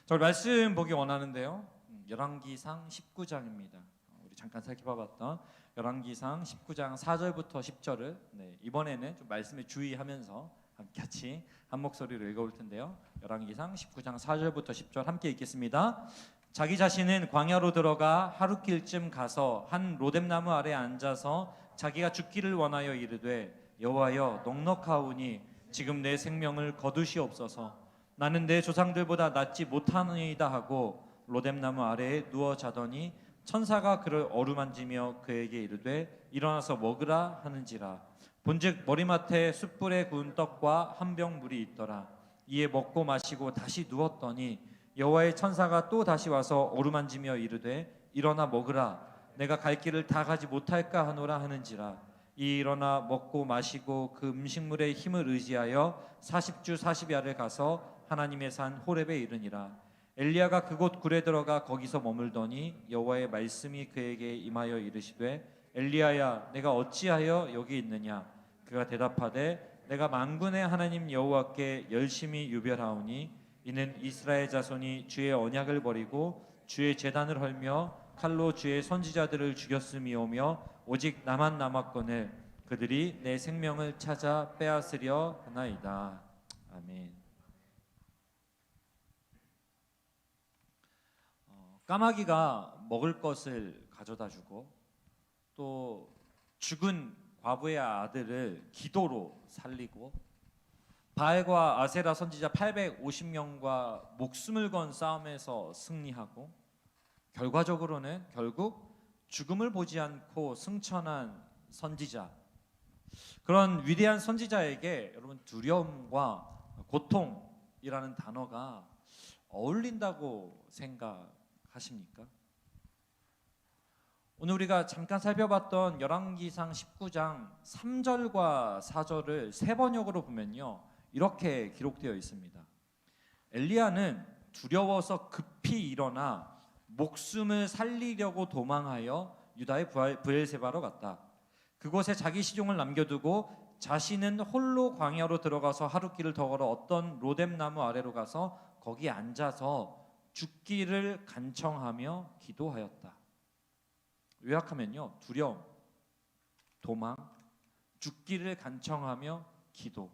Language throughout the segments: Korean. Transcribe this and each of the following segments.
저 말씀 보기 원하는데요. 열왕기상 19장입니다. 우리 잠깐 살펴봤던 열왕기상 19장 4절부터 10절을 이번에는 좀 말씀에 주의하면서 같이 한 목소리로 읽어볼 텐데요. 열왕기상 19장 4절부터 10절 함께 읽겠습니다. 자기 자신은 광야로 들어가 하룻길쯤 가서 한 로뎀나무 아래 앉아서 자기가 죽기를 원하여 이르되 여호와여 넉넉하오니 지금 내 생명을 거두시옵소서. 나는 내 조상들보다 낫지 못하니이다 하고 로뎀나무 아래에 누워 자더니 천사가 그를 어루만지며 그에게 이르되 일어나서 먹으라 하는지라. 본즉 머리맡에 숯불에 구운 떡과 한 병 물이 있더라. 이에 먹고 마시고 다시 누웠더니 여호와의 천사가 또 다시 와서 어루만지며 이르되 일어나 먹으라. 내가 갈 길을 다 가지 못할까 하노라 하는지라. 이 일어나 먹고 마시고 그 음식물의 힘을 의지하여 40주 40야를 가서 하나님의 산 호렙에 이르니라. 엘리야가 그곳 굴에 들어가 거기서 머물더니 여호와의 말씀이 그에게 임하여 이르시되 엘리야야 내가 어찌하여 여기 있느냐. 그가 대답하되 내가 만군의 하나님 여호와께 열심히 유별하오니 이는 이스라엘 자손이 주의 언약을 버리고 주의 제단을 헐며 칼로 주의 선지자들을 죽였음이오며 오직 나만 남았거늘 그들이 내 생명을 찾아 빼앗으려 하나이다. 아멘. 까마귀가 먹을 것을 가져다 주고 또 죽은 과부의 아들을 기도로 살리고 바알과 아세라 선지자 850명과 목숨을 건 싸움에서 승리하고 결과적으로는 결국 죽음을 보지 않고 승천한 선지자, 그런 위대한 선지자에게 여러분 두려움과 고통이라는 단어가 어울린다고 생각하십니까? 오늘 우리가 잠깐 살펴봤던 열왕기상 19장 3절과 4절을 세 번역으로 보면요 이렇게 기록되어 있습니다. 엘리야는 두려워서 급히 일어나 목숨을 살리려고 도망하여 유다의 브엘세바로 갔다. 그곳에 자기 시종을 남겨두고 자신은 홀로 광야로 들어가서 하룻길을 더 걸어 어떤 로뎀나무 아래로 가서 거기 앉아서 죽기를 간청하며 기도하였다. 요약하면요 두려움, 도망, 죽기를 간청하며 기도.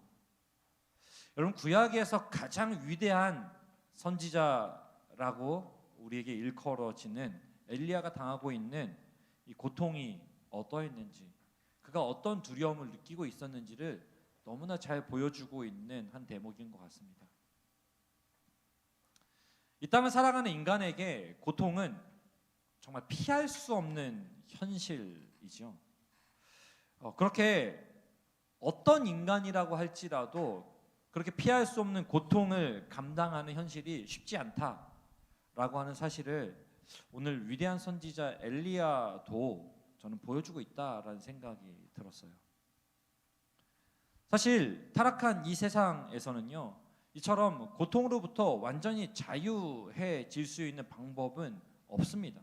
여러분 구약에서 가장 위대한 선지자라고 우리에게 일컬어지는 엘리야가 당하고 있는 이 고통이 어떠했는지, 그가 어떤 두려움을 느끼고 있었는지를 너무나 잘 보여주고 있는 한 대목인 것 같습니다. 이 땅을 살아가는 인간에게 고통은 정말 피할 수 없는 현실이죠. 그렇게 어떤 인간이라고 할지라도 그렇게 피할 수 없는 고통을 감당하는 현실이 쉽지 않다라고 하는 사실을 오늘 위대한 선지자 엘리야도 저는 보여주고 있다라는 생각이 들었어요. 사실 타락한 이 세상에서는요 이처럼 고통으로부터 완전히 자유해질 수 있는 방법은 없습니다.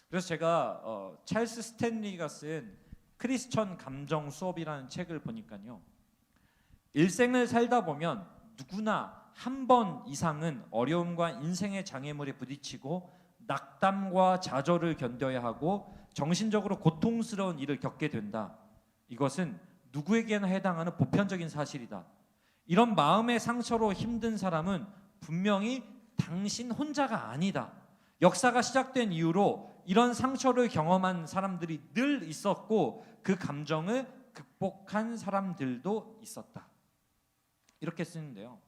그래서 제가 찰스 스탠리가 쓴 크리스천 감정 수업이라는 책을 보니까요 일생을 살다 보면 누구나 한 번 이상은 어려움과 인생의 장애물에 부딪히고 낙담과 좌절을 견뎌야 하고 정신적으로 고통스러운 일을 겪게 된다. 이것은 누구에게나 해당하는 보편적인 사실이다. 이런 마음의 상처로 힘든 사람은 분명히 당신 혼자가 아니다. 역사가 시작된 이후로 이런 상처를 경험한 사람들이 늘 있었고 그 감정을 극복한 사람들도 있었다. 이렇게 쓰는데요.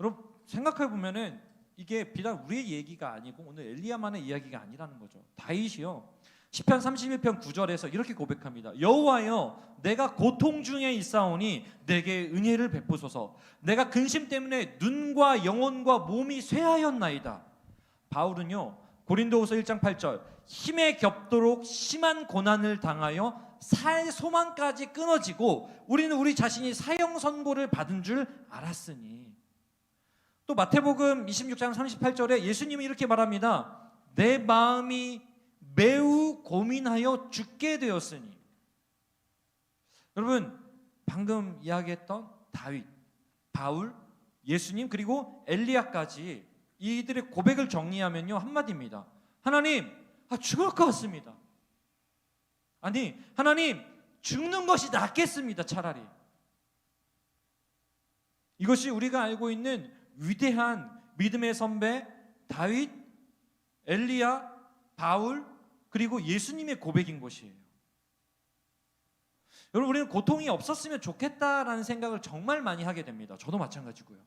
여러분 생각해 보면은 이게 비단 우리의 얘기가 아니고 오늘 엘리야만의 이야기가 아니라는 거죠. 다윗이요 시편 31편 9절에서 이렇게 고백합니다. 여호와여 내가 고통 중에 있사오니 내게 은혜를 베푸소서. 내가 근심 때문에 눈과 영혼과 몸이 쇠하였나이다. 바울은요 고린도후서 1장 8절 힘에 겹도록 심한 고난을 당하여 살 소망까지 끊어지고 우리는 우리 자신이 사형 선고를 받은 줄 알았으니. 또 마태복음 26장 38절에 예수님이 이렇게 말합니다. 내 마음이 매우 고민하여 죽게 되었으니. 여러분 방금 이야기했던 다윗, 바울, 예수님 그리고 엘리야까지 이들의 고백을 정리하면요, 한마디입니다. 하나님, 죽을 것 같습니다. 아니, 하나님, 죽는 것이 낫겠습니다. 차라리. 이것이 우리가 알고 있는 위대한 믿음의 선배 다윗, 엘리야, 바울, 그리고 예수님의 고백인 것이에요. 여러분, 우리는 고통이 없었으면 좋겠다라는 생각을 정말 많이 하게 됩니다. 저도 마찬가지고요.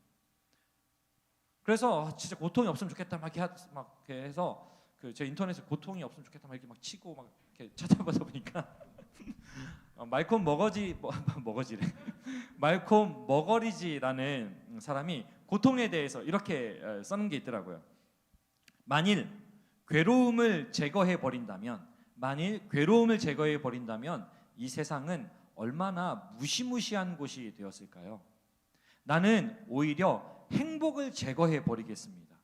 그래서 진짜 고통이 없으면 좋겠다 막 이렇게 해서 제 인터넷에 고통이 없으면 좋겠다 막 이렇게 막 치고 막 이렇게 찾아보다 보니까 말콤 머거지래. 말콤 머거리지라는 사람이 고통에 대해서 이렇게 써는 게 있더라고요. 만일 괴로움을 제거해 버린다면 이 세상은 얼마나 무시무시한 곳이 되었을까요? 나는 오히려 행복을 제거해 버리겠습니다.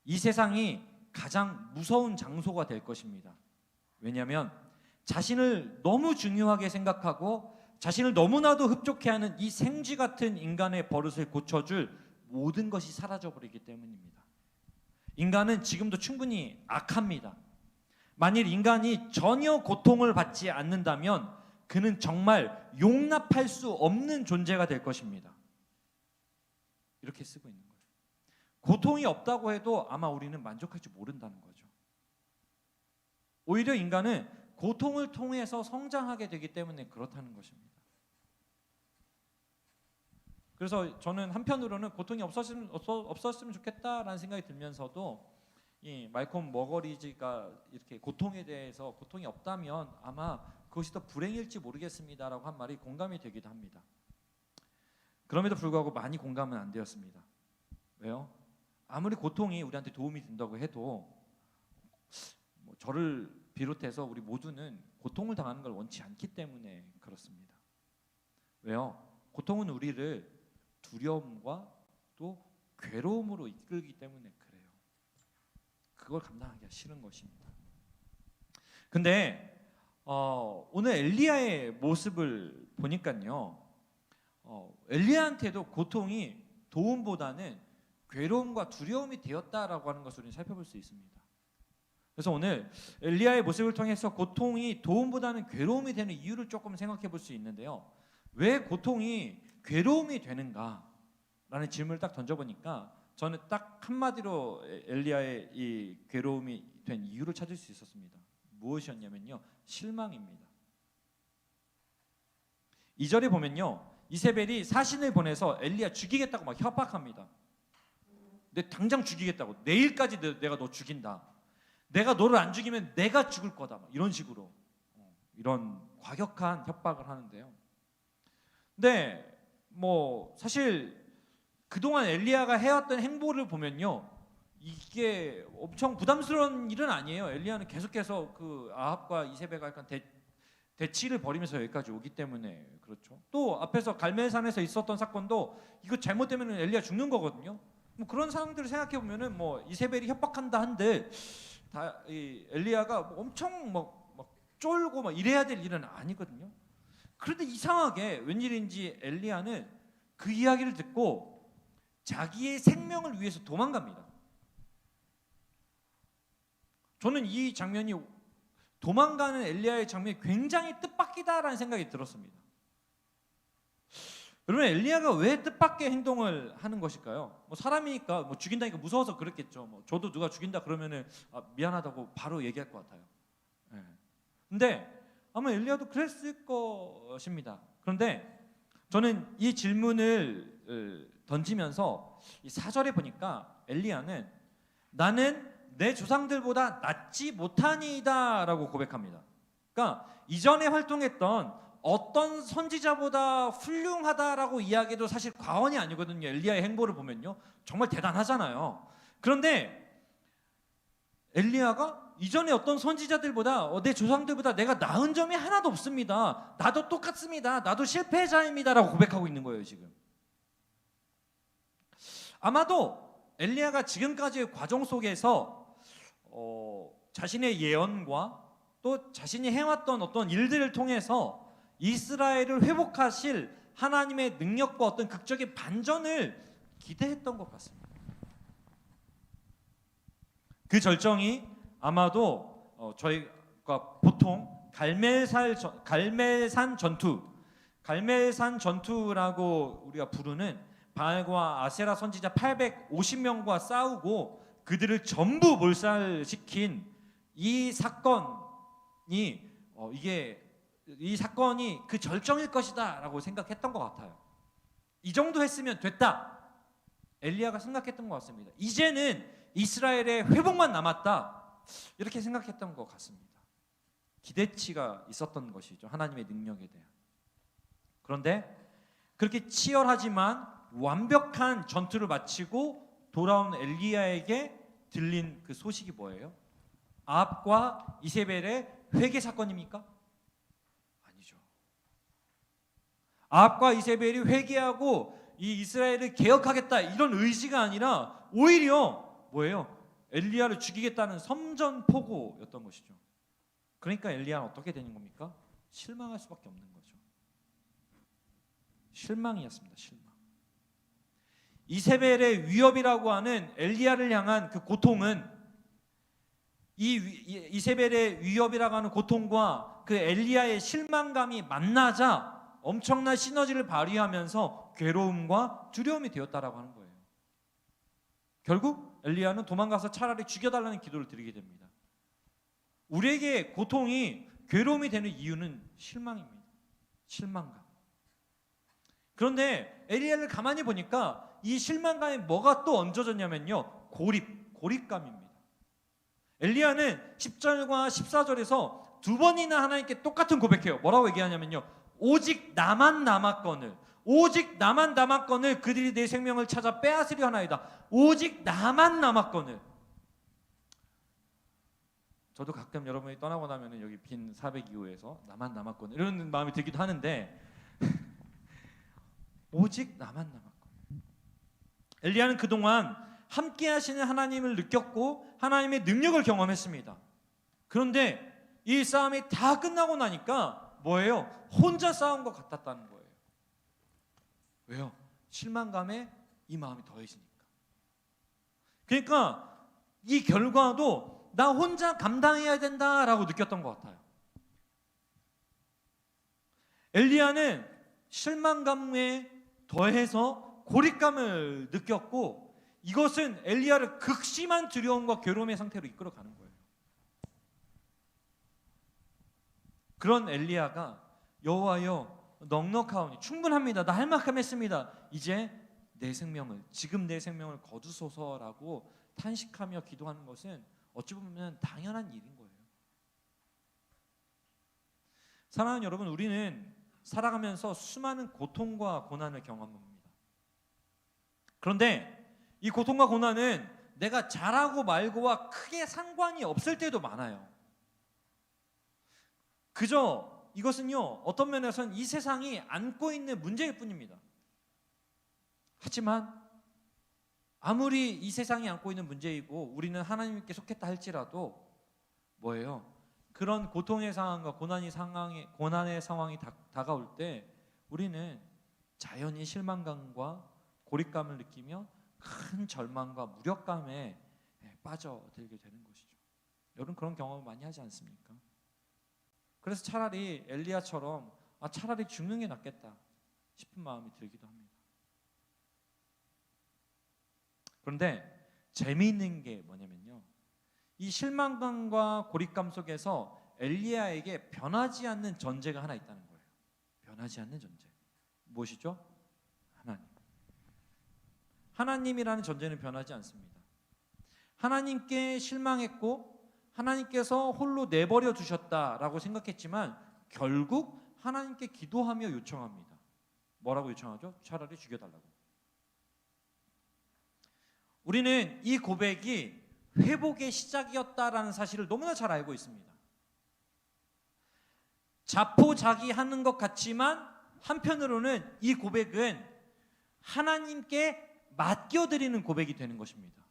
이 세상이 가장 무서운 장소가 될 것입니다. 왜냐하면 자신을 너무 중요하게 생각하고 자신을 너무나도 흡족해하는 이 생쥐 같은 인간의 버릇을 고쳐줄 모든 것이 사라져버리기 때문입니다. 인간은 지금도 충분히 악합니다. 만일 인간이 전혀 고통을 받지 않는다면 그는 정말 용납할 수 없는 존재가 될 것입니다. 이렇게 쓰고 있는 거예요. 고통이 없다고 해도 아마 우리는 만족할 줄 모른다는 거죠. 오히려 인간은 고통을 통해서 성장하게 되기 때문에 그렇다는 것입니다. 그래서 저는 한편으로는 고통이 없었으면 좋겠다라는 생각이 들면서도 이 말콤 머거리지가 이렇게 고통에 대해서 고통이 없다면 아마 그것이 더 불행일지 모르겠습니다라고 한 말이 공감이 되기도 합니다. 그럼에도 불구하고 많이 공감은 안 되었습니다. 왜요? 아무리 고통이 우리한테 도움이 된다고 해도 저를 비롯해서 우리 모두는 고통을 당하는 걸 원치 않기 때문에 그렇습니다. 왜요? 고통은 우리를 두려움과 또 괴로움으로 이끌기 때문에 그래요. 그걸 감당하기가 싫은 것입니다. 근데 오늘 엘리야의 모습을 보니까요, 엘리야한테도 고통이 도움보다는 괴로움과 두려움이 되었다라고 하는 것을 우리는 살펴볼 수 있습니다. 그래서 오늘 엘리야의 모습을 통해서 고통이 도움보다는 괴로움이 되는 이유를 조금 생각해 볼 수 있는데요. 왜 고통이 괴로움이 되는가라는 질문을 딱 던져보니까 저는 딱 한마디로 엘리야의 이 괴로움이 된 이유를 찾을 수 있었습니다. 무엇이었냐면요, 실망입니다. 2절에 보면요, 이세벨이 사신을 보내서 엘리야 죽이겠다고 막 협박합니다. 내 당장 죽이겠다고, 내일까지 내가 너 죽인다, 내가 너를 안 죽이면 내가 죽을 거다, 막 이런 식으로 이런 과격한 협박을 하는데요. 근데 사실 그동안 엘리야가 해왔던 행보를 보면요, 이게 엄청 부담스러운 일은 아니에요. 엘리야는 계속해서 그 아합과 이세벨과 약간 대치를 벌이면서 여기까지 오기 때문에 그렇죠. 또 앞에서 갈멜산에서 있었던 사건도 이거 잘못되면 엘리야 죽는 거거든요. 그런 상황들을 생각해 보면은 이세벨이 협박한다 한들 이 엘리야가 엄청 막 쫄고 막 이래야 될 일은 아니거든요. 그런데 이상하게 웬일인지 엘리야는 그 이야기를 듣고 자기의 생명을 위해서 도망갑니다. 저는 이 장면이, 도망가는 엘리야의 장면이 굉장히 뜻밖이다라는 생각이 들었습니다. 여러분, 엘리야가 왜 뜻밖의 행동을 하는 것일까요? 사람이니까 죽인다니까 무서워서 그랬겠죠. 저도 누가 죽인다 그러면은 미안하다고 바로 얘기할 것 같아요. 근데 아마 엘리야도 그랬을 것입니다. 그런데 저는 이 질문을 던지면서 이 4절에 보니까 엘리야는 나는 내 조상들보다 낫지 못하니이다 라고 고백합니다. 그러니까 이전에 활동했던 어떤 선지자보다 훌륭하다라고 이야기도 사실 과언이 아니거든요. 엘리야의 행보를 보면요, 정말 대단하잖아요. 그런데 엘리야가 이전에 어떤 선지자들보다 내 조상들보다 내가 나은 점이 하나도 없습니다, 나도 똑같습니다, 나도 실패자입니다 라고 고백하고 있는 거예요. 지금 아마도 엘리야가 지금까지의 과정 속에서 자신의 예언과 또 자신이 해왔던 어떤 일들을 통해서 이스라엘을 회복하실 하나님의 능력과 어떤 극적인 반전을 기대했던 것 같습니다. 그 절정이 아마도 저희가 보통 갈멜산 전투라고 우리가 부르는 바알과 아세라 선지자 850명과 싸우고 그들을 전부 몰살시킨 이 사건이 이 사건이 그 절정일 것이다라고 생각했던 것 같아요. 이 정도 했으면 됐다. 엘리야가 생각했던 것 같습니다. 이제는 이스라엘의 회복만 남았다. 이렇게 생각했던 것 같습니다. 기대치가 있었던 것이죠. 하나님의 능력에 대한. 그런데 그렇게 치열하지만 완벽한 전투를 마치고 돌아온 엘리야에게 들린 그 소식이 뭐예요? 아합과 이세벨의 회개 사건입니까? 아니죠. 아합과 이세벨이 회개하고 이 이스라엘을 개혁하겠다 이런 의지가 아니라 오히려 뭐예요? 엘리야를 죽이겠다는 선전포고였던 것이죠. 그러니까 엘리야는 어떻게 되는 겁니까? 실망할 수밖에 없는 거죠. 실망이었습니다. 실망. 이세벨의 위협이라고 하는 엘리야를 향한 그 고통은 이세벨의 위협이라고 하는 고통과 그 엘리야의 실망감이 만나자 엄청난 시너지를 발휘하면서 괴로움과 두려움이 되었다라고 하는 거예요. 결국 엘리야는 도망가서 차라리 죽여달라는 기도를 드리게 됩니다. 우리에게 고통이 괴로움이 되는 이유는 실망입니다. 실망감. 그런데 엘리야를 가만히 보니까 이 실망감에 뭐가 또 얹어졌냐면요, 고립감입니다. 엘리야는 10절과 14절에서 두 번이나 하나님께 똑같은 고백해요. 뭐라고 얘기하냐면요, 오직 나만 남았거늘 그들이 내 생명을 찾아 빼앗으려 하나이다. 오직 나만 남았거늘. 저도 가끔 여러분이 떠나고 나면 여기 빈 402호에서 나만 남았거늘 이런 마음이 들기도 하는데 오직 나만 남았거늘. 엘리야는 그동안 함께 하시는 하나님을 느꼈고 하나님의 능력을 경험했습니다. 그런데 이 싸움이 다 끝나고 나니까 뭐예요? 혼자 싸운 것 같았다는 거예요. 왜요? 실망감에 이 마음이 더해지니까. 그러니까 이 결과도 나 혼자 감당해야 된다라고 느꼈던 것 같아요. 엘리야는 실망감에 더해서 고립감을 느꼈고 이것은 엘리야를 극심한 두려움과 괴로움의 상태로 이끌어가는 거예요. 그런 엘리야가 여호와여 넉넉하오니 충분합니다. 나 할 만큼 했습니다. 이제 지금 내 생명을 거두소서라고 탄식하며 기도하는 것은 어찌 보면 당연한 일인 거예요. 사랑하는 여러분, 우리는 살아가면서 수많은 고통과 고난을 경험합니다. 그런데 이 고통과 고난은 내가 잘하고 말고와 크게 상관이 없을 때도 많아요. 그저 이것은요, 어떤 면에서는 이 세상이 안고 있는 문제일 뿐입니다. 하지만 아무리 이 세상이 안고 있는 문제이고 우리는 하나님께 속했다 할지라도 뭐예요? 그런 고통의 상황과 고난의 상황이 다가올 때 우리는 자연히 실망감과 고립감을 느끼며 큰 절망과 무력감에 빠져들게 되는 것이죠. 여러분 그런 경험을 많이 하지 않습니까? 그래서 차라리 엘리야처럼 차라리 죽는 게 낫겠다 싶은 마음이 들기도 합니다. 그런데 재미있는 게 뭐냐면요, 이 실망감과 고립감 속에서 엘리야에게 변하지 않는 전제가 하나 있다는 거예요. 변하지 않는 전제. 무엇이죠? 하나님이라는 전제는 변하지 않습니다. 하나님께 실망했고 하나님께서 홀로 내버려 두셨다라고 생각했지만 결국 하나님께 기도하며 요청합니다. 뭐라고 요청하죠? 차라리 죽여달라고. 우리는 이 고백이 회복의 시작이었다라는 사실을 너무나 잘 알고 있습니다. 자포자기하는 것 같지만 한편으로는 이 고백은 하나님께 맡겨드리는 고백이 되는 것입니다.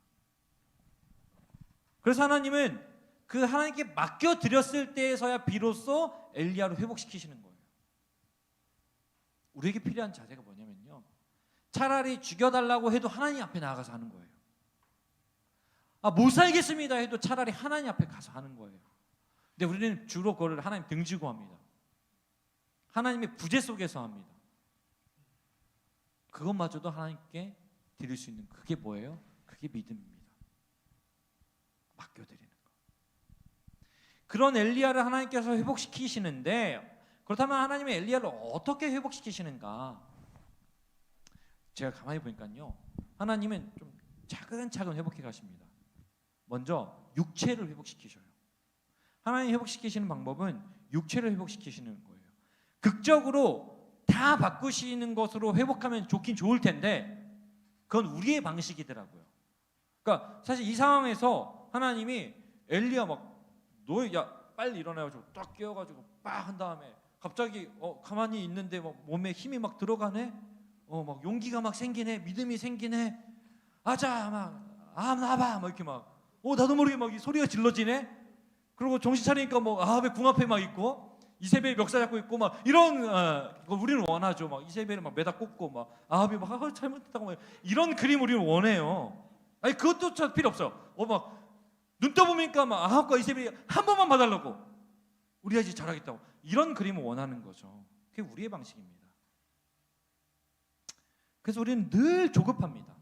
그래서 하나님은 그 하나님께 맡겨드렸을 때에서야 비로소 엘리야를 회복시키시는 거예요. 우리에게 필요한 자세가 뭐냐면요, 차라리 죽여달라고 해도 하나님 앞에 나아가서 하는 거예요. 못 살겠습니다 해도 차라리 하나님 앞에 가서 하는 거예요. 근데 우리는 주로 그걸 하나님 등지고 합니다. 하나님의 부재 속에서 합니다. 그것마저도 하나님께 드릴 수 있는 그게 뭐예요? 그게 믿음입니다. 맡겨드리는 거. 그런 엘리야를 하나님께서 회복시키시는데, 그렇다면 하나님의 엘리야를 어떻게 회복시키시는가? 제가 가만히 보니까요, 하나님은 좀 차근차근 회복해 가십니다. 먼저 육체를 회복시키셔요. 하나님 회복시키시는 방법은 육체를 회복시키시는 거예요. 극적으로 다 바꾸시는 것으로 회복하면 좋긴 좋을 텐데 그건 우리의 방식이더라고요. 그러니까 사실 이 상황에서 하나님이 엘리야 너 빨리 일어나가지고 딱 깨워가지고 빡 한 다음에 갑자기 가만히 있는데 몸에 힘이 막 들어가네. 막 용기가 막 생기네. 믿음이 생기네. 아자 나봐 이렇게 나도 모르게 막 소리가 질러지네. 그리고 정신 차리니까 아합의 궁 앞에 있고 이세벨이 멱살 잡고 있고 이런 우리는 원하죠. 이세벨을 매다 꽂고 아합이 잘못했다고 이런 그림 우리는 원해요. 아니 그것도 참 필요 없어요. 눈 떠보니까 아합과 이세벨이 한 번만 봐달라고 우리 아직 잘하겠다고 이런 그림을 원하는 거죠. 그게 우리의 방식입니다. 그래서 우리는 늘 조급합니다.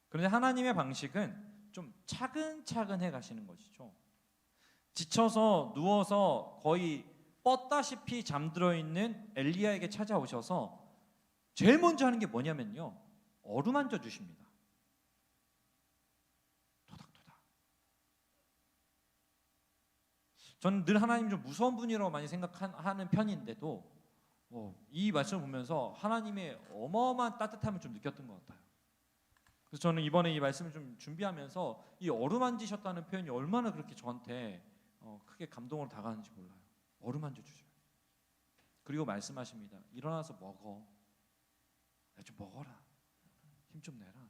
그런데 하나님의 방식은 좀 차근차근 해가시는 것이죠. 지쳐서 누워서 거의 뻗다시피 잠들어 있는 엘리야에게 찾아오셔서 제일 먼저 하는 게 뭐냐면요, 어루만져 주십니다. 토닥토닥. 저는 늘 하나님 좀 무서운 분이라고 많이 생각하는 편인데도 이 말씀을 보면서 하나님의 어마어마한 따뜻함을 좀 느꼈던 것 같아요. 그래서 저는 이번에 이 말씀을 좀 준비하면서 이 어루만지셨다는 표현이 얼마나 그렇게 저한테 크게 감동으로 다가가는지 몰라요. 어루만져 주셔요. 그리고 말씀하십니다. 일어나서 먹어. 좀 먹어라. 힘 좀 내라.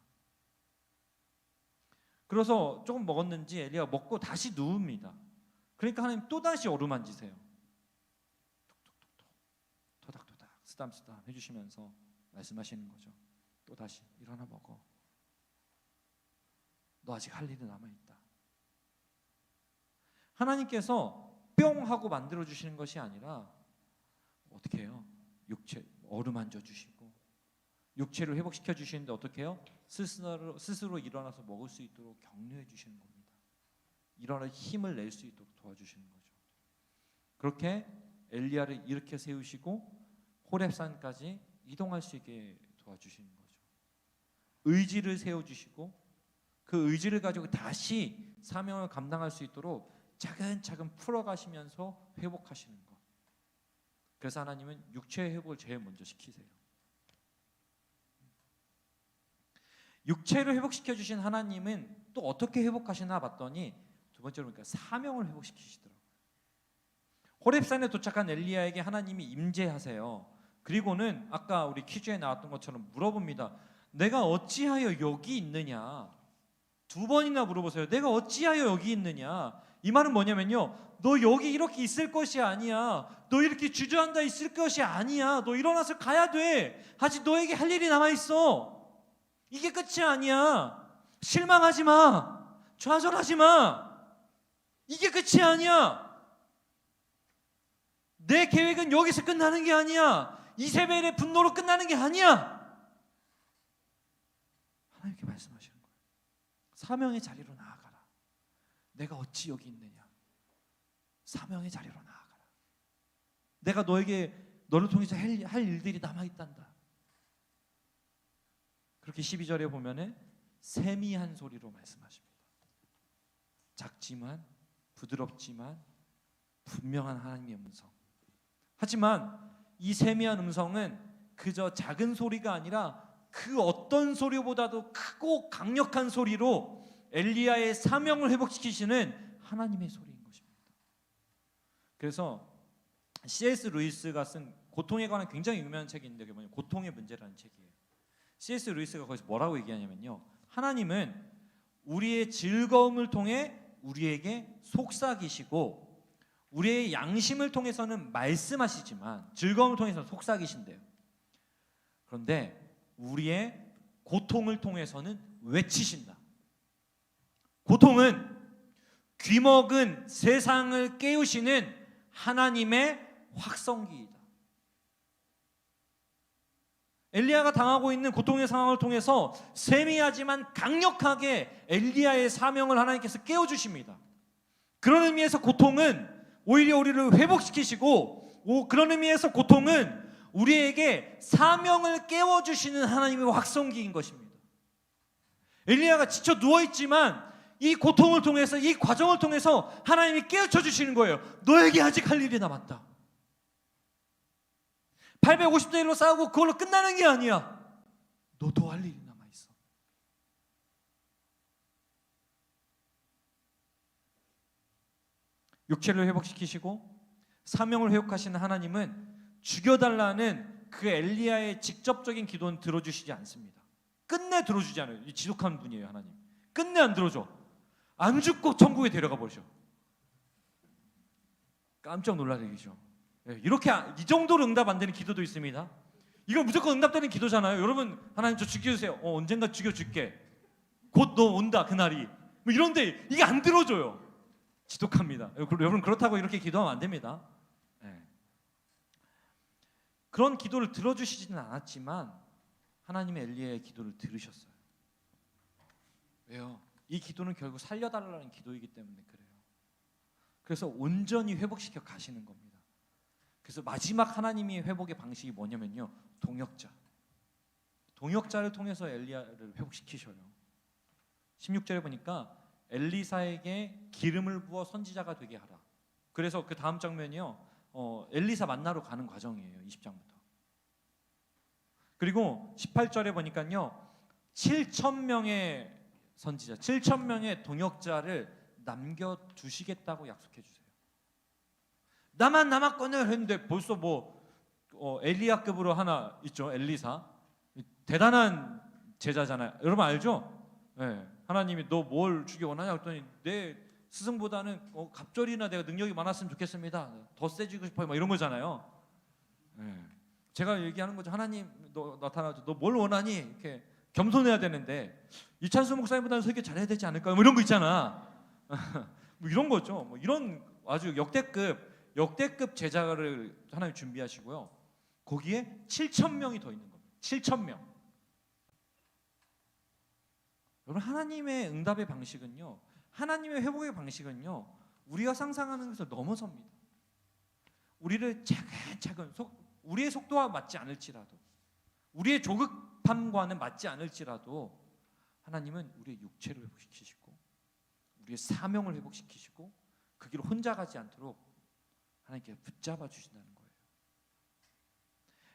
그래서 조금 먹었는지 엘리야가 먹고 다시 누웁니다. 그러니까 하나님 또다시 어루만지세요. 톡톡톡톡 토닥토닥 쓰담쓰담 해주시면서 말씀하시는 거죠. 또다시 일어나 먹어. 너 아직 할 일이 남아있다. 하나님께서 뿅 하고 만들어 주시는 것이 아니라 어떻게 해요? 육체 어루만져 주시고 육체를 회복시켜 주시는데 어떻게 해요? 스스로 일어나서 먹을 수 있도록 격려해 주시는 겁니다. 일어나 힘을 낼 수 있도록 도와주시는 거죠. 그렇게 엘리야를 일으켜 세우시고 호렙산까지 이동할 수 있게 도와주시는 거죠. 의지를 세워주시고 그 의지를 가지고 다시 사명을 감당할 수 있도록 차근차근 풀어가시면서 회복하시는 것. 그래서 하나님은 육체의 회복을 제일 먼저 시키세요. 육체를 회복시켜 주신 하나님은 또 어떻게 회복하시나 봤더니 두 번째로 보니까 사명을 회복시키시더라고요. 호렙산에 도착한 엘리야에게 하나님이 임재하세요. 그리고는 아까 우리 퀴즈에 나왔던 것처럼 물어봅니다. 내가 어찌하여 여기 있느냐? 두 번이나 물어보세요. 내가 어찌하여 여기 있느냐? 이 말은 뭐냐면요, 너 여기 이렇게 있을 것이 아니야. 너 이렇게 주저앉아 있을 것이 아니야. 너 일어나서 가야 돼. 아직 너에게 할 일이 남아있어. 이게 끝이 아니야. 실망하지 마. 좌절하지 마. 이게 끝이 아니야. 내 계획은 여기서 끝나는 게 아니야. 이세벨의 분노로 끝나는 게 아니야. 하나님께 말씀하시는 거예요. 사명의 자리로 나아가라. 내가 어찌 여기 있느냐. 사명의 자리로 나아가라. 내가 너를 통해서 할 일들이 남아있단다. 그렇게 12절에 보면은 세미한 소리로 말씀하십니다. 작지만 부드럽지만 분명한 하나님의 음성. 하지만 이 세미한 음성은 그저 작은 소리가 아니라 그 어떤 소리보다도 크고 강력한 소리로 엘리야의 사명을 회복시키시는 하나님의 소리인 것입니다. 그래서 C.S. 루이스가 쓴 고통에 관한 굉장히 유명한 책이 있는데 그게 뭐냐면 고통의 문제라는 책이에요. C.S. 루이스가 거기서 뭐라고 얘기하냐면요, 하나님은 우리의 즐거움을 통해 우리에게 속삭이시고 우리의 양심을 통해서는 말씀하시지만 즐거움을 통해서는 속삭이신대요. 그런데 우리의 고통을 통해서는 외치신다. 고통은 귀먹은 세상을 깨우시는 하나님의 확성기이다. 엘리야가 당하고 있는 고통의 상황을 통해서 세미하지만 강력하게 엘리야의 사명을 하나님께서 깨워주십니다. 그런 의미에서 고통은 오히려 우리를 회복시키시고, 그런 의미에서 고통은 우리에게 사명을 깨워주시는 하나님의 확성기인 것입니다. 엘리야가 지쳐 누워있지만 이 고통을 통해서, 이 과정을 통해서 하나님이 깨우쳐 주시는 거예요. 너에게 아직 할 일이 남았다. 850대 1로 싸우고 그걸로 끝나는 게 아니야. 너도 할 일이 남아있어. 육체를 회복시키시고 사명을 회복하시는 하나님은 죽여달라는 그 엘리야의 직접적인 기도는 들어주시지 않습니다. 끝내 들어주지 않아요. 지독한 분이에요. 하나님 끝내 안 들어줘. 안 죽고 천국에 데려가 버리죠. 깜짝 놀라되죠. 이렇게 이 정도로 응답 안 되는 기도도 있습니다. 이건 무조건 응답되는 기도잖아요. 여러분, 하나님 저 죽여주세요. 언젠가 죽여줄게. 곧 너 온다 그날이. 뭐 이런데 이게 안 들어줘요. 지독합니다. 여러분, 그렇다고 이렇게 기도하면 안 됩니다. 네. 그런 기도를 들어주시지는 않았지만 하나님의 엘리야의 기도를 들으셨어요. 왜요? 이 기도는 결국 살려달라는 기도이기 때문에 그래요. 그래서 온전히 회복시켜 가시는 겁니다. 그래서 마지막 하나님의 회복의 방식이 뭐냐면요, 동역자를 통해서 엘리야를 회복시키셔요. 16절에 보니까 엘리사에게 기름을 부어 선지자가 되게 하라. 그래서 그 다음 장면이요, 엘리사 만나러 가는 과정이에요. 20장부터. 그리고 18절에 보니까요, 7,000명의 선지자, 7,000명의 동역자를 남겨두시겠다고 약속해 주세요. 나만 남았거늘 했는데 벌써 엘리야급으로 하나 있죠. 엘리사. 대단한 제자잖아요. 여러분 알죠? 네. 하나님이 너 뭘 주기 원하냐 했더니 내 스승보다는 갑절이나 내가 능력이 많았으면 좋겠습니다. 더 세지고 싶어요. 막 이런 거잖아요. 네. 제가 얘기하는 거죠. 하나님 너 나타나죠. 너 뭘 원하니? 이렇게 겸손해야 되는데 이찬수 목사님보다는 설교 잘해야 되지 않을까? 뭐 이런 거 있잖아. 뭐 이런 거죠. 뭐 이런 아주 역대급 제자를 하나님 준비하시고요. 거기에 7,000명이 더 있는 겁니다. 7,000명. 여러분, 하나님의 응답의 방식은요, 하나님의 회복의 방식은요, 우리가 상상하는 것을 넘어섭니다. 우리를 차근차근 우리의 속도와 맞지 않을지라도, 우리의 조급함과는 맞지 않을지라도 하나님은 우리의 육체를 회복시키시고 우리의 사명을 회복시키시고 그 길을 혼자 가지 않도록 하나님께 붙잡아 주신다는 거예요.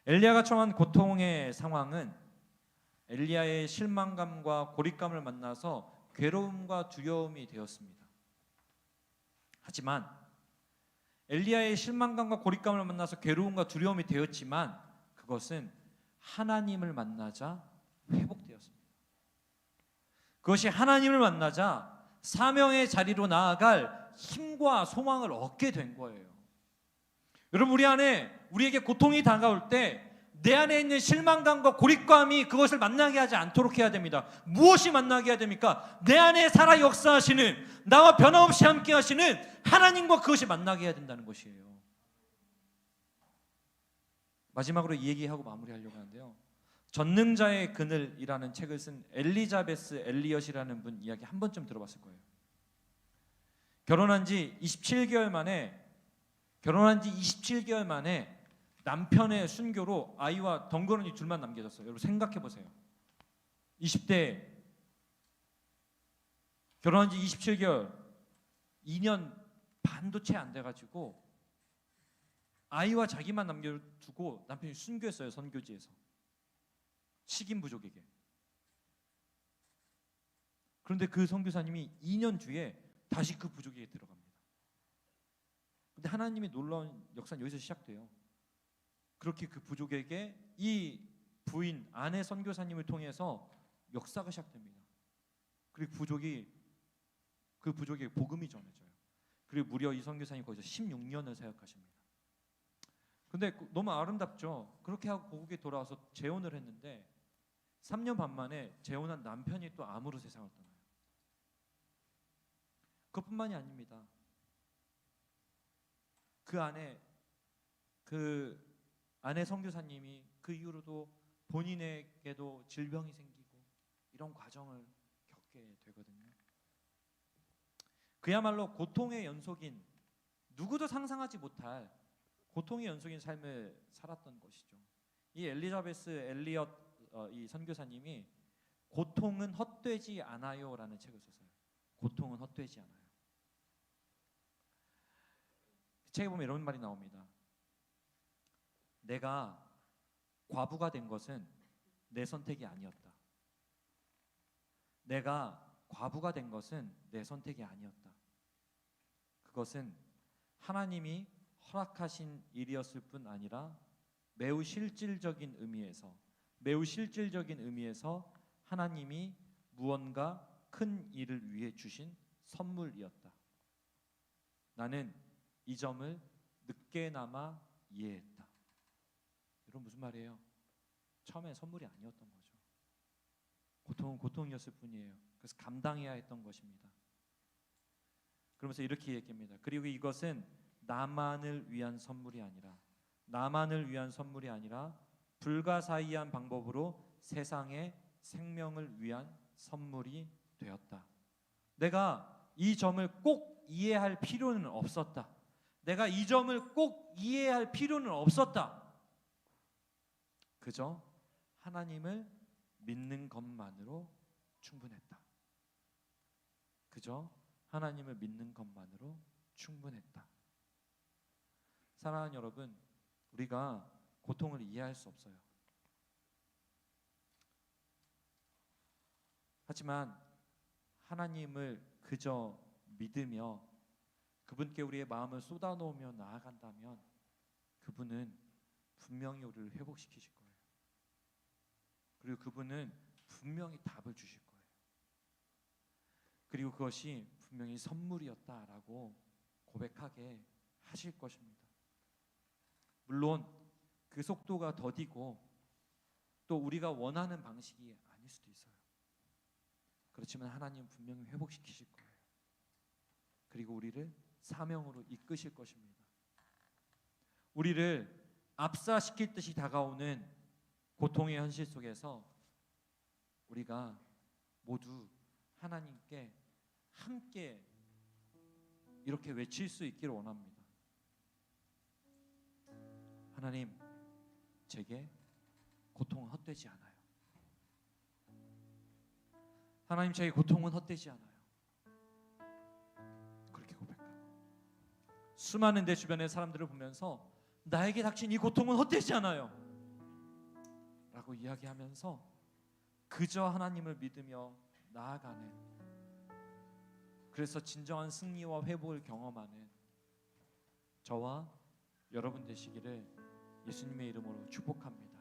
엘리야가 처한 고통의 상황은 엘리야의 실망감과 고립감을 만나서 괴로움과 두려움이 되었습니다. 하지만 엘리야의 실망감과 고립감을 만나서 괴로움과 두려움이 되었지만 그것은 하나님을 만나자 회복되었습니다. 그것이 하나님을 만나자 사명의 자리로 나아갈 힘과 소망을 얻게 된 거예요. 여러분, 우리에게 고통이 다가올 때 내 안에 있는 실망감과 고립감이 그것을 만나게 하지 않도록 해야 됩니다. 무엇이 만나게 해야 됩니까? 내 안에 살아 역사하시는, 나와 변함없이 함께 하시는 하나님과 그것이 만나게 해야 된다는 것이에요. 마지막으로 이 얘기하고 마무리하려고 하는데요, 전능자의 그늘이라는 책을 쓴 엘리자베스 엘리엇이라는 분 이야기 한 번쯤 들어봤을 거예요. 결혼한 지 27개월 만에 남편의 순교로 아이와 덩그러니 둘만 남겨졌어요. 여러분 생각해 보세요. 20대 결혼한 지 27개월, 2년 반도 채 안 돼가지고 아이와 자기만 남겨두고 남편이 순교했어요. 선교지에서 식인 부족에게. 그런데 그 선교사님이 2년 뒤에 다시 그 부족에게 들어갑니다. 근데 하나님의 놀라운 역사는 여기서 시작돼요. 그렇게 그 부족에게 이 부인, 아내 선교사님을 통해서 역사가 시작됩니다. 그리고 그 부족에게 복음이 전해져요. 그리고 무려 이 선교사님 거기서 16년을 사역하십니다. 근데 너무 아름답죠. 그렇게 하고 고국에 돌아와서 재혼을 했는데 3년 반 만에 재혼한 남편이 또 암으로 세상을 떠나요. 그것뿐만이 아닙니다. 그 아내 선교사님이 그 이후로도 본인에게도 질병이 생기고 이런 과정을 겪게 되거든요. 그야말로 고통의 연속인, 누구도 상상하지 못할 고통의 연속인 삶을 살았던 것이죠. 이 엘리자베스 엘리엇 이 선교사님이 고통은 헛되지 않아요라는 책을 썼어요. 고통은 헛되지 않아요. 그 책에 보면 이런 말이 나옵니다. 내가 과부가 된 것은 내 선택이 아니었다. 내가 과부가 된 것은 내 선택이 아니었다. 그것은 하나님이 허락하신 일이었을 뿐 아니라 매우 실질적인 의미에서 하나님이 무언가 큰 일을 위해 주신 선물이었다. 나는 이 점을 늦게나마 이해했다. 이런 무슨 말이에요? 처음엔 선물이 아니었던 거죠. 고통은 고통이었을 뿐이에요. 그래서 감당해야 했던 것입니다. 그러면서 이렇게 얘기합니다. 그리고 이것은 나만을 위한 선물이 아니라 불가사의한 방법으로 세상의 생명을 위한 선물이 되었다. 내가 이 점을 꼭 이해할 필요는 없었다. 그저 하나님을 믿는 것만으로 충분했다. 사랑하는 여러분, 우리가 고통을 이해할 수 없어요. 하지만 하나님을 그저 믿으며 그분께 우리의 마음을 쏟아놓으며 나아간다면 그분은 분명히 우리를 회복시키실 거예요. 그리고 그분은 분명히 답을 주실 거예요. 그리고 그것이 분명히 선물이었다라고 고백하게 하실 것입니다. 물론 그 속도가 더디고 또 우리가 원하는 방식이 아닐 수도 있어요. 그렇지만 하나님 분명히 회복시키실 거예요. 그리고 우리를 사명으로 이끄실 것입니다. 우리를 압사시킬 듯이 다가오는 고통의 현실 속에서 우리가 모두 하나님께 함께 이렇게 외칠 수 있기를 원합니다. 하나님, 제게 고통은 헛되지 않아요. 하나님, 제게 고통은 헛되지 않아요. 그렇게 고백하고 수많은 내 주변의 사람들을 보면서 나에게 닥친 이 고통은 헛되지 않아요 라고 이야기하면서 그저 하나님을 믿으며 나아가는, 그래서 진정한 승리와 회복을 경험하는 저와 여러분 되시기를 예수님의 이름으로 축복합니다.